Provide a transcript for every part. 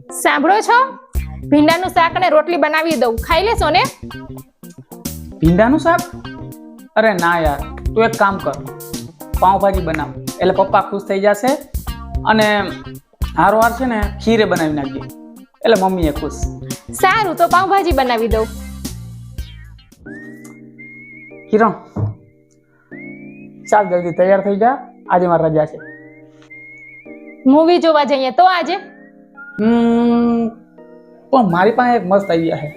સાંભળો છો? ભીંડાનું શાક અને રોટલી બનાવી દઉં, ખાઈ લેશો ને? ભીંડાનું શાક? અરે ના યાર, તું એક કામ કર, પાઉંભાજી બનાવ, એટલે પપ્પા ખુશ થઈ જશે. અને હારવાર છે ને ખીરે બનાવી નાખજે, એટલે મમ્મી એ ખુશ. સારું, તો પાઉંભાજી બનાવી દઉં. કિરણ, ચાલ જલ્દી તૈયાર થઈ જા, આજે મારી રજા છે. મૂવી જોવા જઈએ તો આજે? પણ મારી પાસે એક મસ્ત આઈડિયા છે.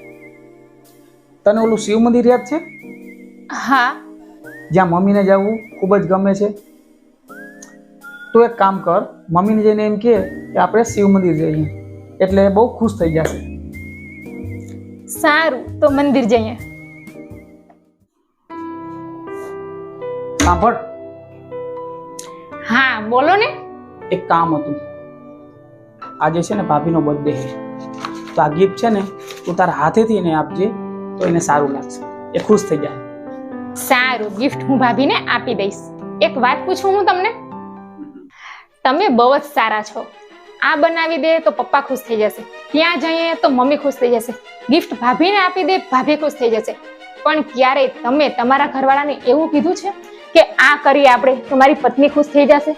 તને ઓલું શિવ મંદિર યાદ છે? હા. જ્યાં મમ્મીને જવું ખૂબ જ ગમે છે. તું એક કામ કર, મમ્મીને જઈને એમ કે આપણે શિવ મંદિર જઈએ, એટલે બહુ ખુશ થઈ જશે. સારું, તો મંદિર જઈએ. સાંભળ. હા, બોલો ને. એક કામ હતું. આજે છે ને ભાભીનો બર્થડે છે, તો આ ગિફ્ટ છે ને તું તારા હાથેથી એને આપજે, તો એને સારું લાગશે, એ ખુશ થઈ જાય. સારું, ગિફ્ટ હું ભાભીને આપી દઈશ. એક વાત પૂછું હું તમને? તમે બહુ જ સારા છો. આ બનાવી દે તો પપ્પા ખુશ થઈ જશે, ત્યાં જઈએ તો મમ્મી ખુશ થઈ જશે, ગિફ્ટ ભાભીને આપી દે ભાભી ખુશ થઈ જશે. પણ ક્યારે તમે તમારા ઘરવાળાને એવું કીધું છે કે આ કરી આપણે તો મારી પત્ની ખુશ થઈ જશે?